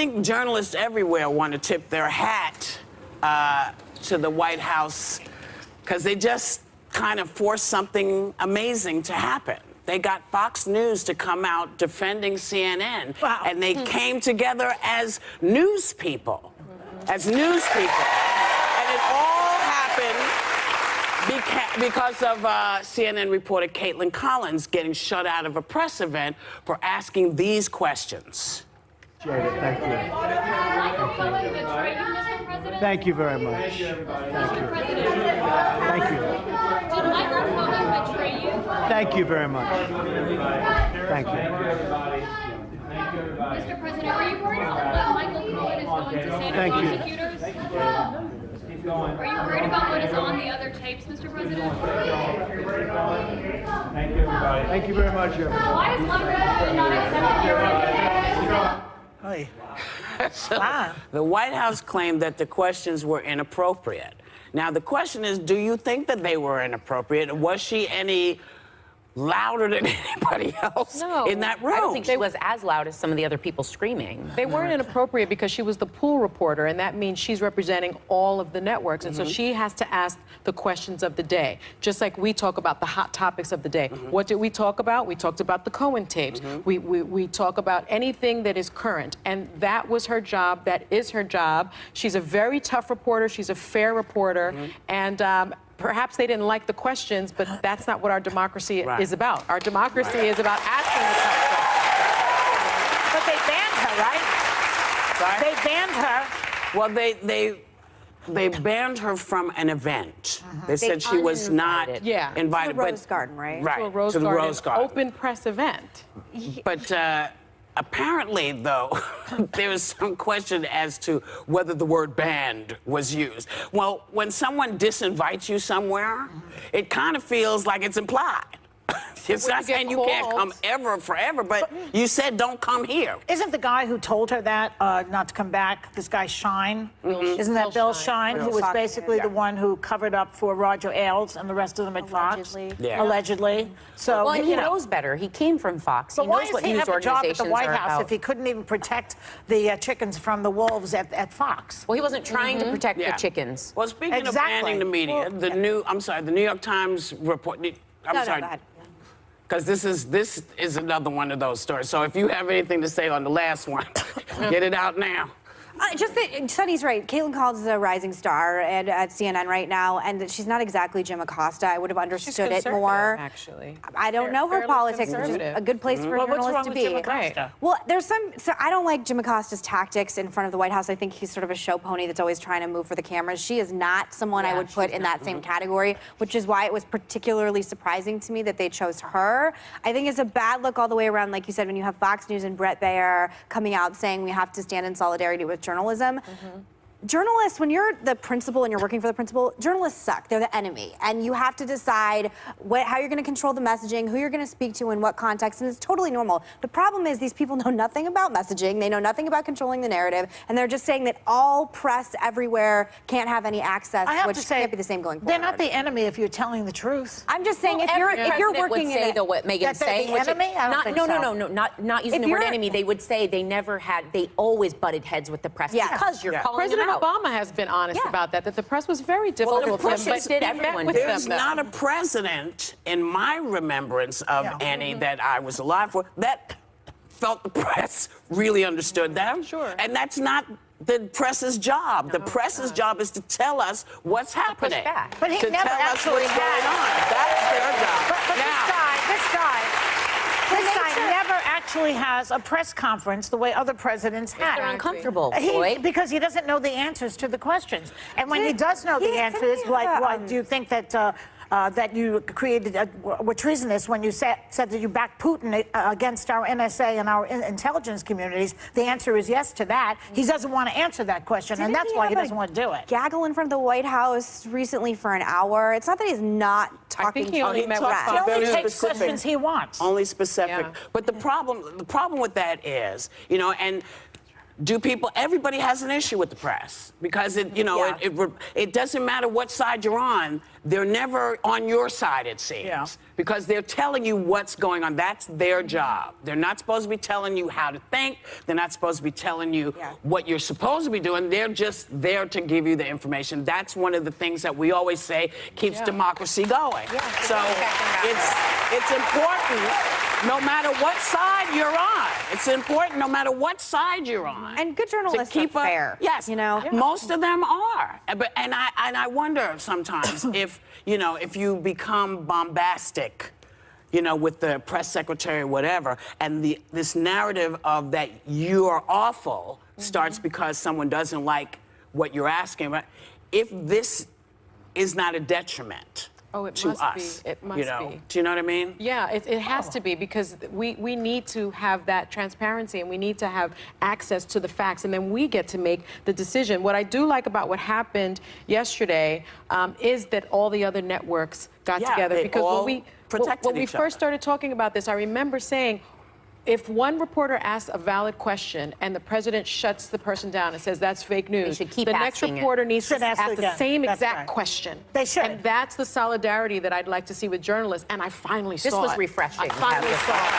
think journalists everywhere want to tip their hat to the White House because they just kind of forced something amazing to happen. They got Fox News to come out defending CNN, and they came together as news people, and it all happened because of CNN reporter Caitlin Collins getting shut out of a press event for asking these questions. Jada, thank you. Thank you very much. Thank you. Thank you. Did Michael Cohen betray you? Thank you very much. Thank you. Mr. President, are you worried about what Michael Cohen is going to say to prosecutors? Are you worried about what is on the other tapes, Mr. President? Thank you, everybody. Thank you very much, everybody. Why is Michael Cohen not accepting your resignation? The White House claimed that the questions were inappropriate. Now, the question is, do you think that they were inappropriate? Was she any louder than anybody else in that room? I don't think she was as loud as some of the other people screaming. They weren't inappropriate because she was the pool reporter, and that means she's representing all of the networks, and so she has to ask the questions of the day, just like we talk about the hot topics of the day. What did we talk about? We talked about the Cohen tapes. We talk about anything that is current, and that was her job. That is her job. She's a very tough reporter. She's a fair reporter, and perhaps they didn't like the questions, but that's not what our democracy is about. Our democracy is about asking the tough questions. But they banned her, right? Sorry? They banned her. Well, they banned her from an event. They said she was not invited. To the Rose Garden, right? Right, To a Rose Garden. Open press event. But apparently, though, there was some question as to whether the word banned was used. Well, when someone disinvites you somewhere, it kind of feels like it's implied. It's not saying you can't come ever, forever, but you said don't come here. Isn't the guy who told her that not to come back, this guy Shine? Isn't that Bill Shine, who was basically the one who covered up for Roger Ailes and the rest of them at Fox? Allegedly. So, well, and he knows better. He came from Fox. But he why knows does what he news have a job at organizations the White are House about. if he couldn't even protect the chickens from the wolves at Fox? Well, he wasn't trying to protect the chickens. Well, speaking of banning the media, the New York Times report. I'm sorry. Go ahead. Because this is another one of those stories. So if you have anything to say on the last one, get it out now. Just that Sunny's right. Caitlin Collins is a rising star at CNN right now, and she's not exactly Jim Acosta. I would have understood it more. Actually, I don't know her politics, which is a good place for a journalist to be. Jim Acosta? Well, there's some. So I don't like Jim Acosta's tactics in front of the White House. I think he's sort of a show pony that's always trying to move for the cameras. She is not someone I would put in that same category, which is why it was particularly surprising to me that they chose her. I think it's a bad look all the way around, like you said, when you have Fox News and Brett Baier coming out saying we have to stand in solidarity with journalism. Journalists, when you're the principal and you're working for the principal, journalists suck. They're the enemy. And you have to decide how you're going to control the messaging, who you're going to speak to, in what context, and it's totally normal. The problem is these people know nothing about messaging. They know nothing about controlling the narrative, and they're just saying that all press everywhere can't have any access, which can't be the same going forward. They're not the enemy if you're telling the truth. I'm just saying, if you're working would say, though, what Megan's saying, the enemy? Not using the word enemy. They would say they always butted heads with the press because you're calling them out. Obama has been honest about that the press was very difficult with him, but did everyone. There's not a president in my remembrance of any that I was alive for that felt the press really understood them. Sure. And that's not the press's job. The press's job is to tell us what's happening. But he to never tell us actually what's going on. That's their job. But this guy never actually has a press conference the way other presidents have. They're uncomfortable, because he doesn't know the answers to the questions. And when he does know the answers, like, do you think that that you were treasonous when you said that you backed Putin against our NSA and our intelligence communities? The answer is yes to that. He doesn't want to answer that question, and that's why he doesn't want to do it. Gaggle in front of the White House recently for an hour. It's not that he's not talking. I think he only met with He only takes questions he wants. Only specific. But the problem with that is, and everybody has an issue with the press because it doesn't matter what side you're on, they're never on your side, it seems, because they're telling you what's going on. That's their job. They're not supposed to be telling you how to think. They're not supposed to be telling you what you're supposed to be doing. They're just there to give you the information. That's one of the things that we always say keeps democracy going. So it's important no matter what side you're on. It's important no matter what side you're on. And good journalists are fair. Yes, you know. most of them are. And I wonder sometimes if you become bombastic, with the press secretary or whatever, and this narrative of that you are awful starts because someone doesn't like what you're asking about. If this is not a detriment. It to must us, be. It must be. Do you know what I mean? Yeah, it has to be because we need to have that transparency and we need to have access to the facts and then we get to make the decision. What I do like about what happened yesterday is that all the other networks got together because when we first started talking about this, I remember saying, if one reporter asks a valid question and the president shuts the person down and says that's fake news, should keep the next asking it. reporter needs to ask the again. same That's exact right. question. They should. And that's the solidarity that I'd like to see with journalists, and I finally saw it. This was refreshing. I finally saw it.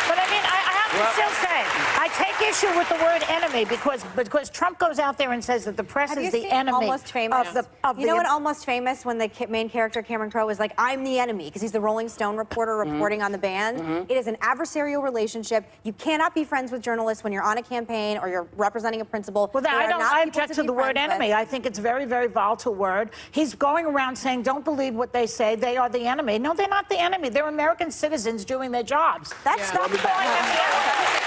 But I mean, I have to still say, I take issue with the word enemy because Trump goes out there and says that the press Have is you the seen enemy Almost Famous? of you know in Almost Famous when the main character Cameron Crowe is like, I'm the enemy because he's the Rolling Stone reporter reporting on the band. It is an adversarial relationship. You cannot be friends with journalists when you're on a campaign or you're representing a principal. Well, I object to the word enemy. I think it's a very, very volatile word. He's going around saying, don't believe what they say. They are the enemy. No, they're not the enemy. They're American citizens doing their jobs. That's not Stop calling them the enemy.